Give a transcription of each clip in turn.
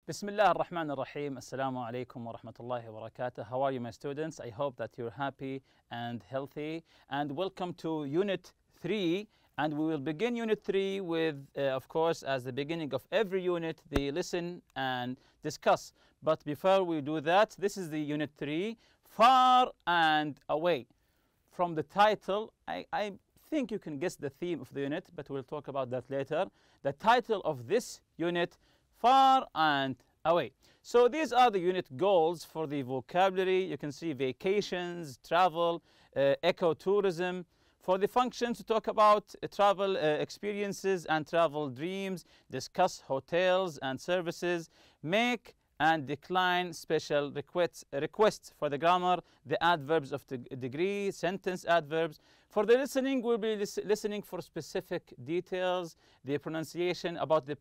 Bismillah ar-Rahman ar-Rahim. Assalamu alaikum wa rahmatullahi wa barakatuh. How are you, my students? I hope that you're happy and healthy. And welcome to Unit 3. And we will begin Unit 3 with, of course, as the beginning of every unit, the listen and discuss. But before we do that, this is the Unit 3, Far and Away. From the title, I think you can guess the theme of the unit, but we'll talk about that later. The title of this unit, Far and Away. So these are the unit goals for the vocabulary. You can see vacations, travel, ecotourism. For the functions, to talk about travel experiences and travel dreams, discuss hotels and services, make and decline special requests. For the grammar, the adverbs of the degree, sentence adverbs. For the listening, we'll be listening for specific details, the pronunciation about the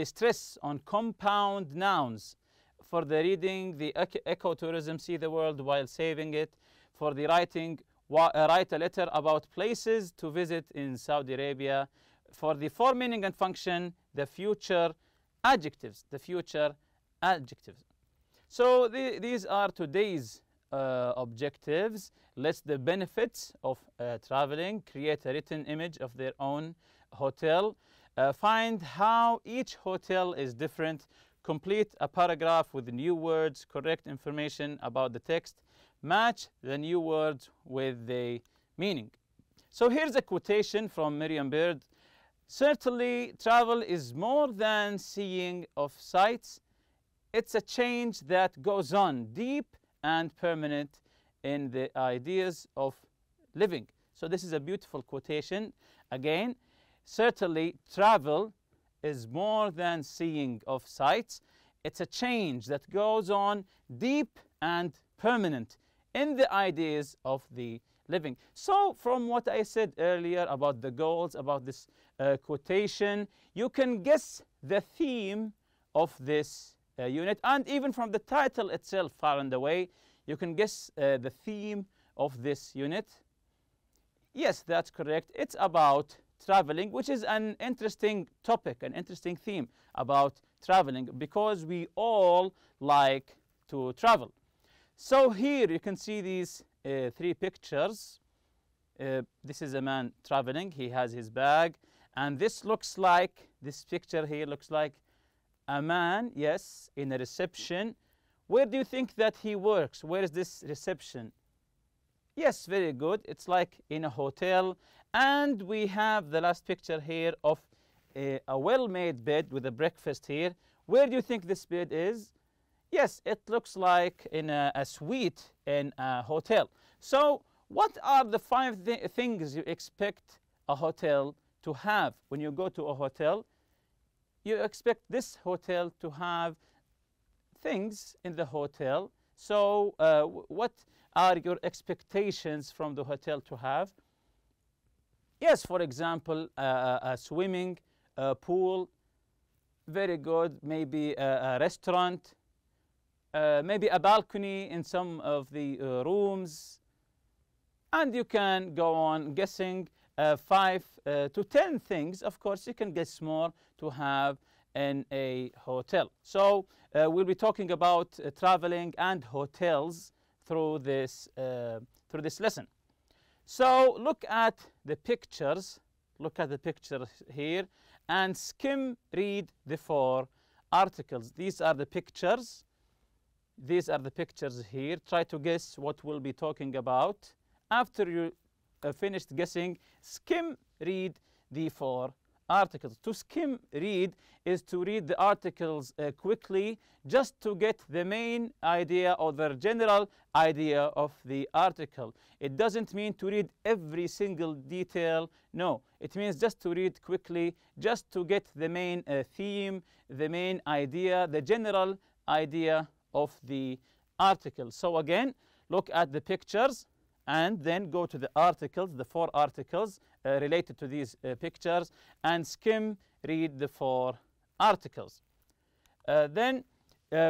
stress on compound nouns. For the reading, the ecotourism, see the world while saving it. For the writing, write a letter about places to visit in Saudi Arabia. For the form, meaning and function, the future adjectives. So these are today's objectives. List the benefits of traveling, create a written image of their own hotel, find how each hotel is different, complete a paragraph with new words, correct information about the text, match the new words with the meaning. So here's a quotation from Merriam-Webster. Certainly, travel is more than seeing of sights. It's a change that goes on deep and permanent in the ideas of living. So this is a beautiful quotation. Again, certainly travel is more than seeing of sights. It's a change that goes on deep and permanent in the ideas of the living. So from what I said earlier about the goals, about this quotation, you can guess the theme of this unit. And even from the title itself, Far and Away, you can guess the theme of this unit. Yes, that's correct. It's about traveling, which is an interesting topic, an interesting theme about traveling, because we all like to travel. So here you can see these three pictures. This is a man traveling. He has his bag. And this picture here looks like a man, yes, in a reception. Where do you think that he works? Where is this reception? Yes, very good. It's like in a hotel. And we have the last picture here of a well-made bed with a breakfast here. Where do you think this bed is? Yes, it looks like in a suite in a hotel. So what are the five things you expect a hotel to have? When you go to a hotel, you expect this hotel to have things in the hotel. So what are your expectations from the hotel to have? Yes, for example, a swimming pool. Very good. Maybe a restaurant. Maybe a balcony in some of the rooms. And you can go on guessing 5 to 10 things. Of course, you can guess more to have in a hotel. So we'll be talking about traveling and hotels through this lesson. So look at the pictures. Look at the pictures here and skim read the 4 articles. These are the pictures. These are the pictures here. Try to guess what we'll be talking about. After you finished guessing, skim read the 4 articles. To skim read is to read the articles quickly, just to get the main idea or the general idea of the article. It doesn't mean to read every single detail. No, it means just to read quickly, just to get the main theme, the main idea, the general idea of the article. So again, look at the pictures and then go to the articles, the 4 articles related to these pictures, and skim read the 4 articles. Then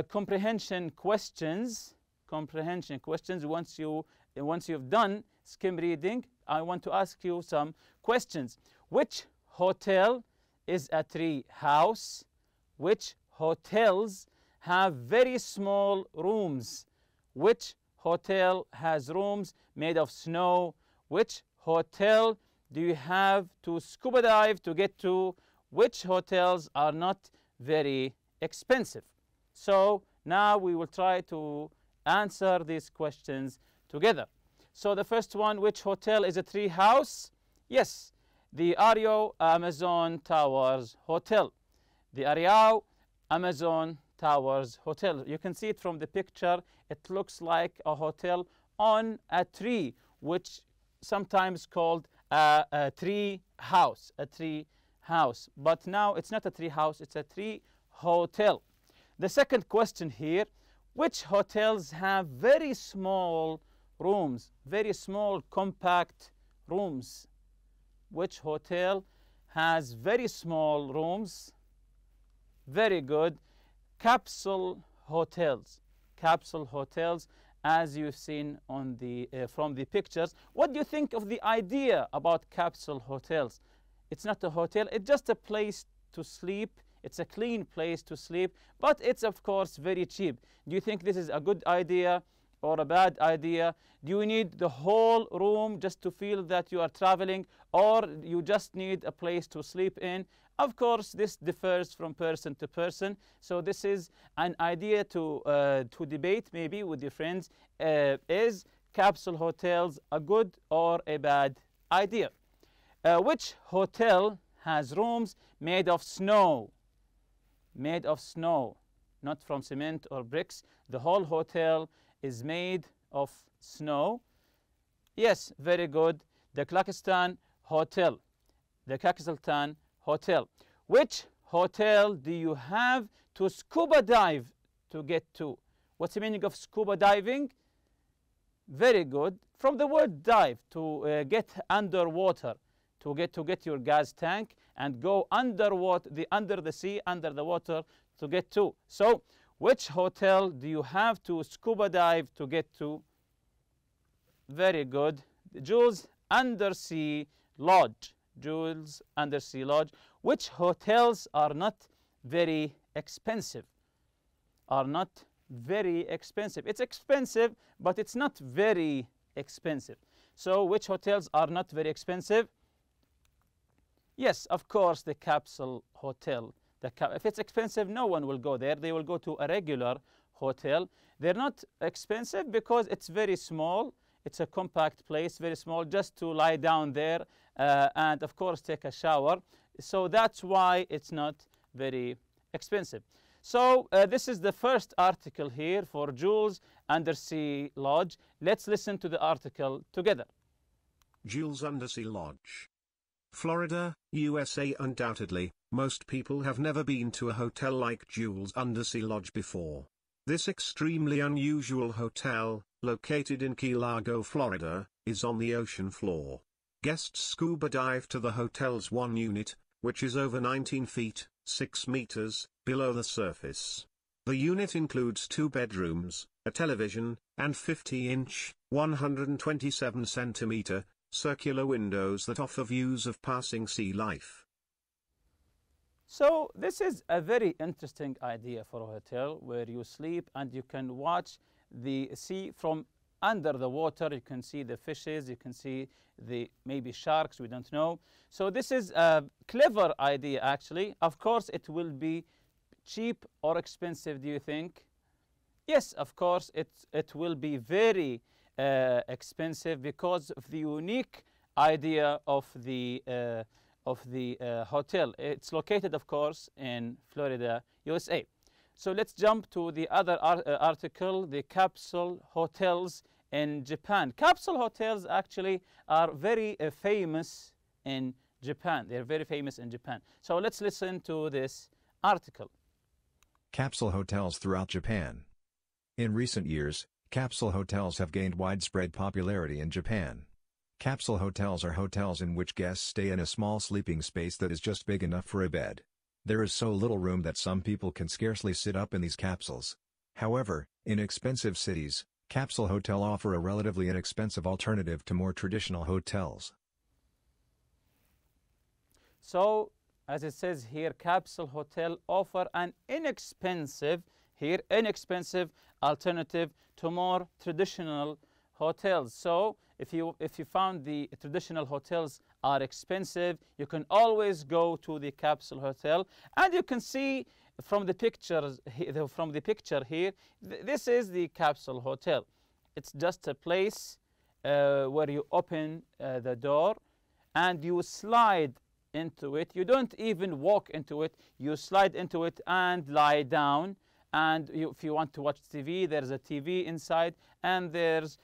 comprehension questions. Comprehension questions. Once you've done skim reading, I want to ask you some questions. Which hotel is a tree house? Which hotels have very small rooms? Which hotel has rooms made of snow? Which hotel do you have to scuba dive to get to? Which hotels are not very expensive? So now we will try to answer these questions together. So the first one, which hotel is a tree house? Yes, the Ario Amazon Towers Hotel. The Ario Amazon Towers Hotel. You can see it from the picture. It looks like a hotel on a tree, which sometimes called a tree house, a tree house. But now it's not a tree house, it's a tree hotel. The second question here, which hotels have very small rooms, very small compact rooms? Which hotel has very small rooms? Very good. Capsule hotels. Capsule hotels, as you've seen on the from the pictures. What do you think of the idea about capsule hotels? It's not a hotel, it's just a place to sleep. It's a clean place to sleep, but it's of course very cheap. Do you think this is a good idea or a bad idea? Do you need the whole room just to feel that you are traveling, or you just need a place to sleep in? Of course, this differs from person to person. So this is an idea to debate maybe with your friends. Is capsule hotels a good or a bad idea? Which hotel has rooms made of snow? Made of snow, not from cement or bricks. The whole hotel is made of snow. Yes, very good. The Klakistan Hotel. The Klakistan Hotel. Which hotel do you have to scuba dive to get to? What's the meaning of scuba diving? Very good. From the word dive, to get underwater, to get your gas tank and go underwater, under the sea, under the water to get to. So, which hotel do you have to scuba dive to get to? Very good. Jules Undersea Lodge. Jules Undersea Lodge. Which hotels are not very expensive? Are not very expensive. It's expensive, but it's not very expensive. So, which hotels are not very expensive? Yes, of course, the capsule hotel. If it's expensive, no one will go there. They will go to a regular hotel. They're not expensive because it's very small. It's a compact place, very small, just to lie down there and, of course, take a shower. So that's why it's not very expensive. So this is the first article here for Jules Undersea Lodge. Let's listen to the article together. Jules Undersea Lodge. Florida, USA. Undoubtedly, most people have never been to a hotel like Jules Undersea Lodge before. This extremely unusual hotel, located in Key Largo, Florida, is on the ocean floor. Guests scuba dive to the hotel's one unit, which is over 19 feet, 6 meters, below the surface. The unit includes 2 bedrooms, a television, and 50-inch, 127-centimeter, circular windows that offer views of passing sea life. So this is a very interesting idea for a hotel where you sleep and you can watch the sea from under the water. You can see the fishes, you can see the maybe sharks, we don't know. So this is a clever idea actually. Of course it will be cheap or expensive, do you think? Yes, of course it will be very expensive because of the unique idea of the hotel. It's located, of course, in Florida, USA. So let's jump to the other article, the capsule hotels in Japan. Capsule hotels actually are very famous in Japan. They're very famous in Japan. So let's listen to this article. Capsule hotels throughout Japan. In recent years, capsule hotels have gained widespread popularity in Japan. Capsule hotels are hotels in which guests stay in a small sleeping space that is just big enough for a bed. There is so little room that some people can scarcely sit up in these capsules. However, in expensive cities, capsule hotels offer a relatively inexpensive alternative to more traditional hotels. So as it says here, capsule hotel offer an inexpensive alternative to more traditional hotels. So if you found the traditional hotels are expensive, you can always go to the capsule hotel. And you can see from the pictures here, this is the capsule hotel. It's just a place where you open the door and you slide into it. You don't even walk into it. You slide into it and lie down. And if you want to watch TV, there's a TV inside, and there's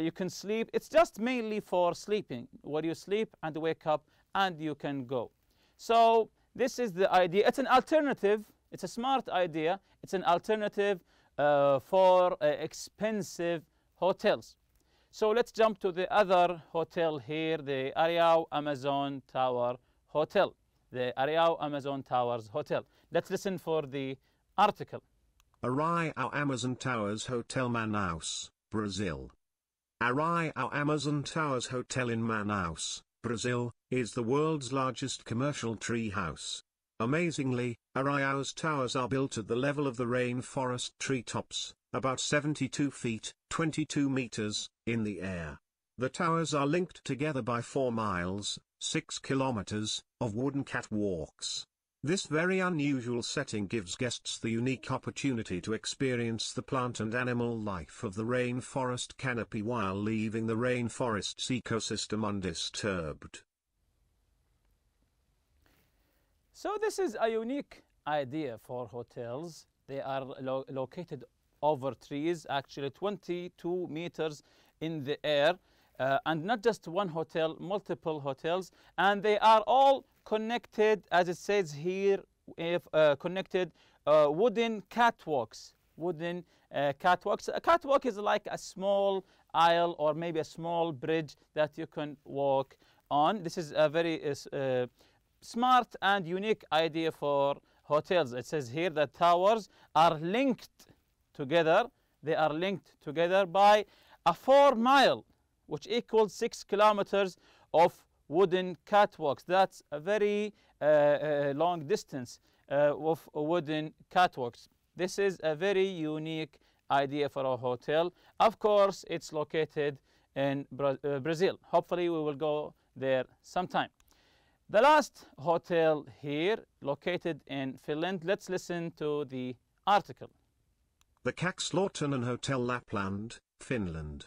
you can sleep. It's just mainly for sleeping, where you sleep and wake up and you can go. So this is the idea. It's an alternative. It's a smart idea. It's an alternative for expensive hotels. So let's jump to the other hotel here, the Ariao Amazon Tower Hotel. The Ariao Amazon Towers Hotel. Let's listen for the article. Ariao Amazon Towers Hotel, Manaus, Brazil. Ariao Amazon Towers Hotel in Manaus, Brazil, is the world's largest commercial tree house. Amazingly, Ariao's towers are built at the level of the rainforest treetops, about 72 feet, 22 meters, in the air. The towers are linked together by 4 miles, 6 kilometers, of wooden catwalks. This very unusual setting gives guests the unique opportunity to experience the plant and animal life of the rainforest canopy while leaving the rainforest's ecosystem undisturbed. So this is a unique idea for hotels. They are located over trees, actually 22 meters in the air. And not just one hotel, multiple hotels. And they are all connected, as it says here, connected wooden catwalks. Wooden catwalks. A catwalk is like a small aisle or maybe a small bridge that you can walk on. This is a very smart and unique idea for hotels. It says here that towers are linked together. They are linked together by a 4-mile, which equals 6 kilometers of wooden catwalks. That's a very long distance of wooden catwalks. This is a very unique idea for a hotel. Of course, it's located in Brazil. Hopefully, we will go there sometime. The last hotel here, located in Finland. Let's listen to the article. The Kakslotinen Hotel, Lapland, Finland.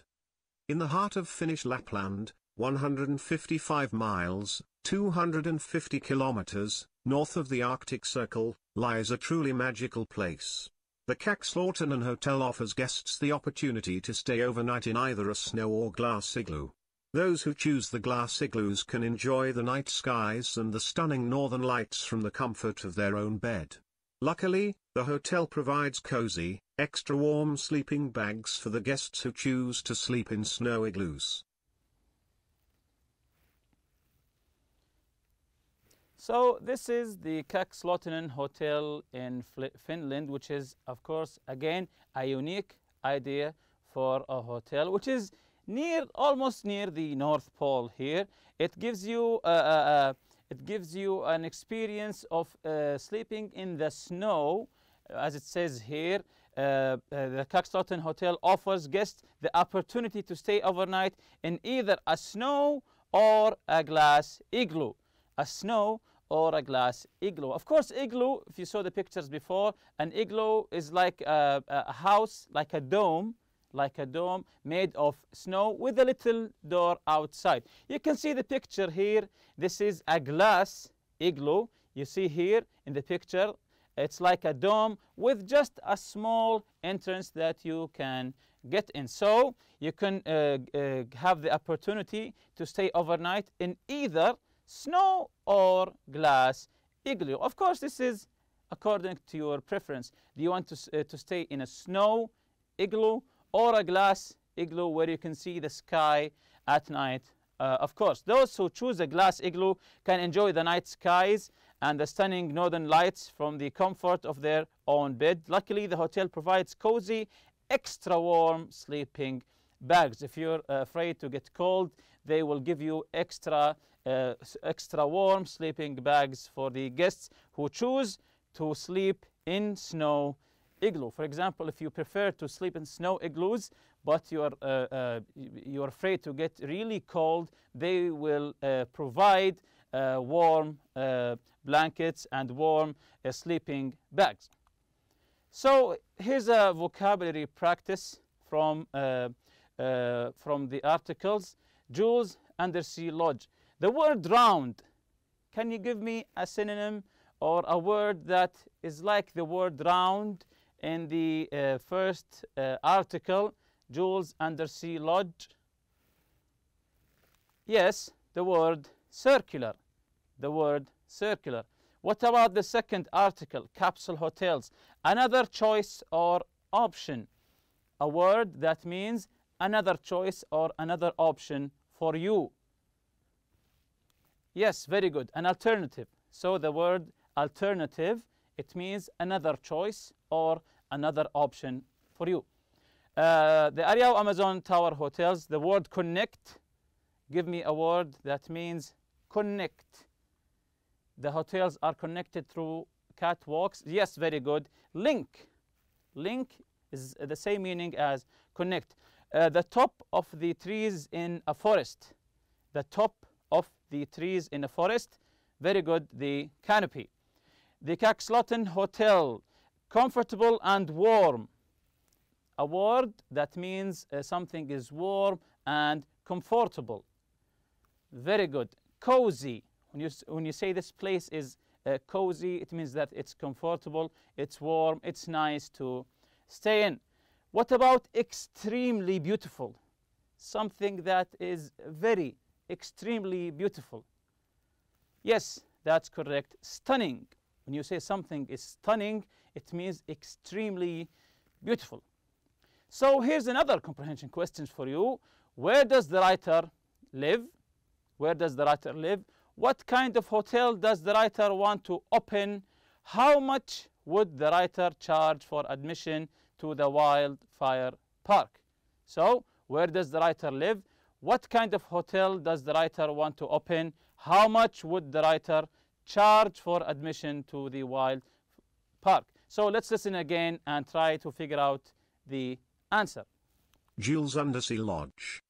In the heart of Finnish Lapland, 155 miles, 250 kilometers, north of the Arctic Circle, lies a truly magical place. The Kakslotinen Hotel offers guests the opportunity to stay overnight in either a snow or glass igloo. Those who choose the glass igloos can enjoy the night skies and the stunning northern lights from the comfort of their own bed. Luckily, the hotel provides cozy, extra warm sleeping bags for the guests who choose to sleep in snow igloos. So this is the Kakslotinen Hotel in Finland, which is, of course, again, a unique idea for a hotel, which is almost near the North Pole here. It gives you an experience of sleeping in the snow, as it says here. The Kakslotinen Hotel offers guests the opportunity to stay overnight in either a snow or a glass igloo. A snow or a glass igloo. Of course, igloo, if you saw the pictures before, an igloo is like a house, like a dome made of snow with a little door outside. You can see the picture here. This is a glass igloo. You see here in the picture, it's like a dome with just a small entrance that you can get in. So you can have the opportunity to stay overnight in either snow or glass igloo. Of course, this is according to your preference. Do you want to stay in a snow igloo or a glass igloo where you can see the sky at night? Of course, those who choose a glass igloo can enjoy the night skies and the stunning northern lights from the comfort of their own bed. Luckily, the hotel provides cozy, extra warm sleeping bags. If you're afraid to get cold, they will give you extra extra warm sleeping bags for the guests who choose to sleep in snow igloo. For example, if you prefer to sleep in snow igloos, but you're afraid to get really cold, they will provide warm blankets and warm sleeping bags. So here's a vocabulary practice from the articles. Jules Undersea Lodge. The word round, can you give me a synonym or a word that is like the word round in the first article, Jules Undersea Lodge? Yes, the word circular. The word circular. What about the second article, capsule hotels? Another choice or option. A word that means another choice or another option for you. Yes, very good. An alternative. So the word alternative, it means another choice or another option for you. The Ariao Amazon Tower hotels, the word connect. Give me a word that means connect. The hotels are connected through catwalks. Yes, very good. Link. Link is the same meaning as connect. The top of the trees in a forest. The top of the trees in a forest. Very good. The canopy. The Caxlotten Hotel. Comfortable and warm. A word that means something is warm and comfortable. Very good. Cozy. When you say this place is cozy, it means that it's comfortable, it's warm, it's nice to stay in. What about extremely beautiful? Something that is very, extremely beautiful. Yes, that's correct. Stunning. When you say something is stunning, it means extremely beautiful. So here's another comprehension question for you. Where does the writer live? Where does the writer live? What kind of hotel does the writer want to open? How much would the writer charge for admission to the wildfire park? So, where does the writer live? What kind of hotel does the writer want to open? How much would the writer charge for admission to the wild park? So, let's listen again and try to figure out the answer. Jules Undersea Lodge.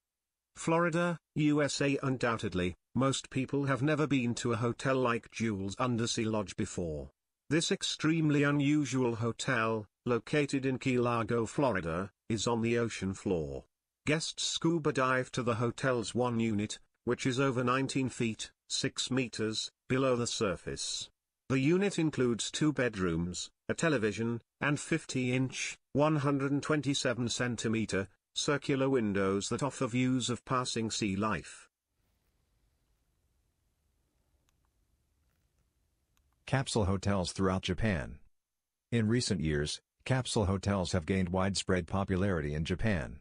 Florida, USA. Undoubtedly, most people have never been to a hotel like Jules Undersea Lodge before. This extremely unusual hotel, located in Key Largo, Florida, is on the ocean floor. Guests scuba dive to the hotel's one unit, which is over 19 feet, 6 meters, below the surface. The unit includes 2 bedrooms, a television, and 50-inch, 127-centimeter, circular windows that offer views of passing sea life. Capsule hotels throughout Japan. In recent years, capsule hotels have gained widespread popularity in Japan.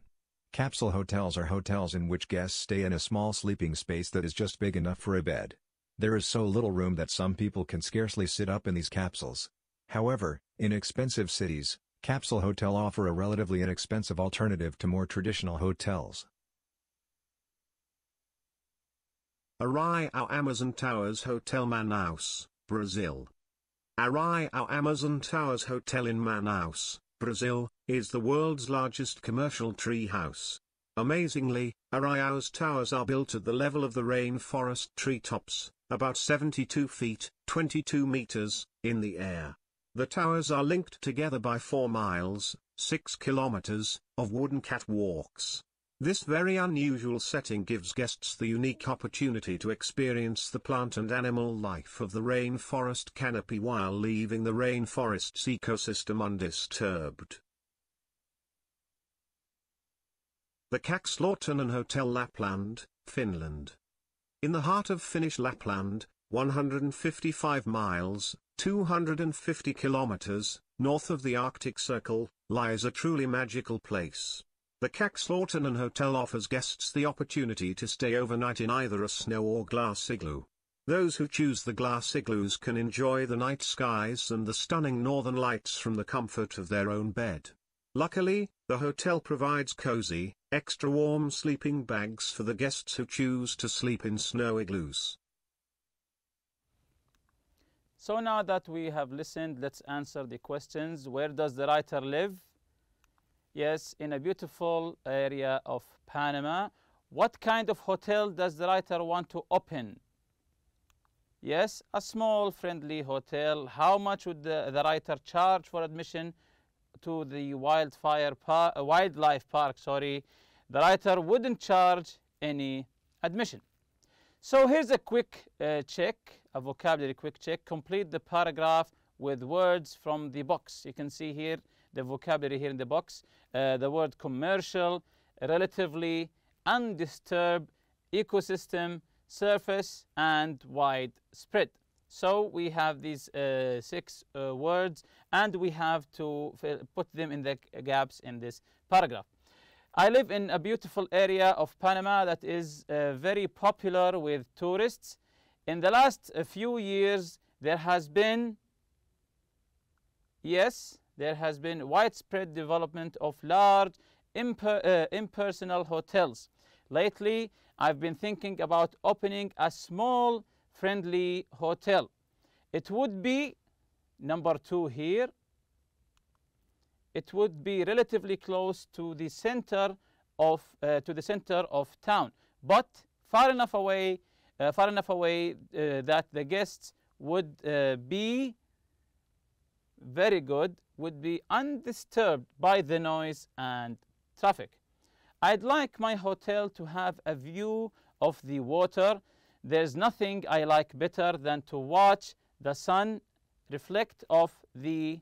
Capsule hotels are hotels in which guests stay in a small sleeping space that is just big enough for a bed. There is so little room that some people can scarcely sit up in these capsules. However, in expensive cities, capsule hotels offer a relatively inexpensive alternative to more traditional hotels. Arraial Amazon Towers Hotel, Manaus, Brazil. Arraial Amazon Towers Hotel in Manaus, Brazil, is the world's largest commercial tree house. Amazingly, Arraial's towers are built at the level of the rainforest treetops, about 72 feet, 22 meters, in the air. The towers are linked together by 4 miles, 6 kilometers, of wooden catwalks. This very unusual setting gives guests the unique opportunity to experience the plant and animal life of the rainforest canopy while leaving the rainforest's ecosystem undisturbed. The Caxlotten Hotel, Lapland, Finland. In the heart of Finnish Lapland, 155 miles, 250 kilometers, north of the Arctic Circle, lies a truly magical place. The Caxlotten Hotel offers guests the opportunity to stay overnight in either a snow or glass igloo. Those who choose the glass igloos can enjoy the night skies and the stunning northern lights from the comfort of their own bed. Luckily, the hotel provides cozy, extra warm sleeping bags for the guests who choose to sleep in snow igloos. So now that we have listened, let's answer the questions. Where does the writer live? Yes, in a beautiful area of Panama. What kind of hotel does the writer want to open? Yes, a small friendly hotel. How much would the writer charge for admission to the wildlife park? The writer wouldn't charge any admission. So here's a quick check, a vocabulary quick check. Complete the paragraph with words from the box. You can see here the vocabulary here in the box. The word commercial, relatively, undisturbed, ecosystem, surface, and widespread. So we have these 6 words, and we have to put them in the gaps in this paragraph. I live in a beautiful area of Panama that is very popular with tourists. In the last few years, there has been widespread development of large impersonal hotels. Lately, I've been thinking about opening a small, friendly hotel. It would be, number 2 here, it would be relatively close to the center of town, but far enough away that the guests would be very good, would be undisturbed by the noise and traffic. I'd like my hotel to have a view of the water. There's nothing I like better than to watch the sun reflect off the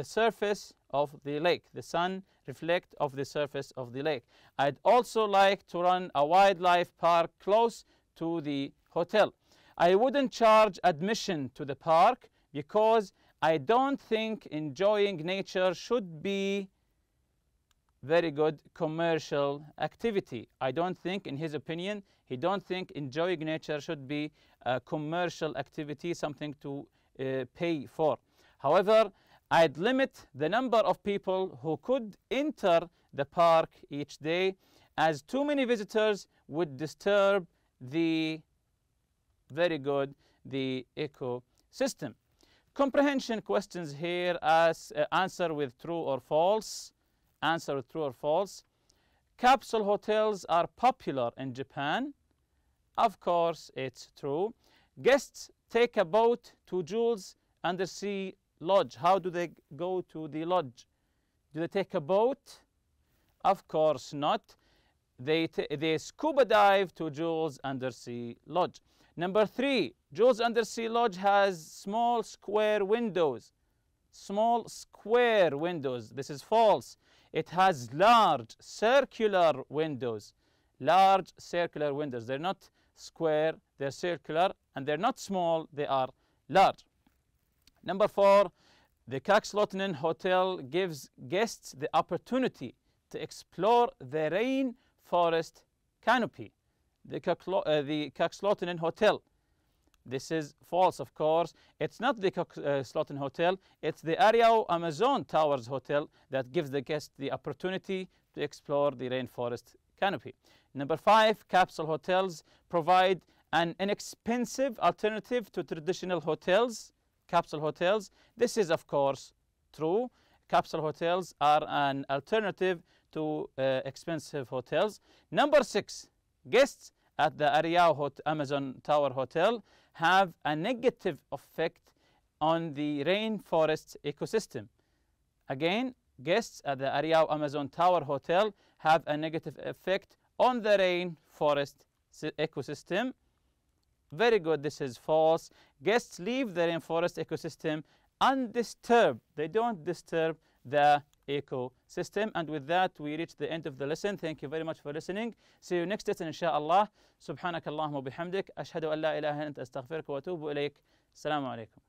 surface of the lake. The sun reflect off the surface of the lake. I'd also like to run a wildlife park close to the hotel. I wouldn't charge admission to the park because I don't think enjoying nature should be very good commercial activity. I don't think, in his opinion, he don't think enjoying nature should be a commercial activity, something to pay for. However, I'd limit the number of people who could enter the park each day, as too many visitors would disturb the ecosystem. Comprehension questions here as answer with true or false. Answer with true or false. Capsule hotels are popular in Japan. Of course, it's true. Guests take a boat to Jules Undersea Lodge. How do they go to the lodge? Do they take a boat? Of course not. They scuba dive to Jules Undersea Lodge. Number 3, Jules Undersea Lodge has small square windows. Small square windows. This is false. It has large circular windows. Large circular windows. They're not square, they're circular, and they're not small, they are large. Number 4, the Kaxlotinen Hotel gives guests the opportunity to explore the rainforest canopy. The Kaxlotinen Hotel. This is false, of course. It's not the Kaxlotinen Hotel. It's the Ariao Amazon Towers Hotel that gives the guest the opportunity to explore the rainforest canopy. Number 5, capsule hotels provide an inexpensive alternative to traditional hotels. Capsule hotels. This is, of course, true. Capsule hotels are an alternative to expensive hotels. Number 6, guests at the Ariao Amazon Tower Hotel have a negative effect on the rainforest ecosystem. Again, guests at the Ariao Amazon Tower Hotel have a negative effect on the rainforest ecosystem. Very good, this is false. Guests leave the rainforest ecosystem undisturbed. They don't disturb the ecosystem. And with that, we reach the end of the lesson. Thank you very much for listening. See you next lesson, inshallah. Subhanak Allahumma bihamdik. Ashhadu an la ilaha illa anta astaghfiruka wa atubu ilayk. Assalamu alaikum.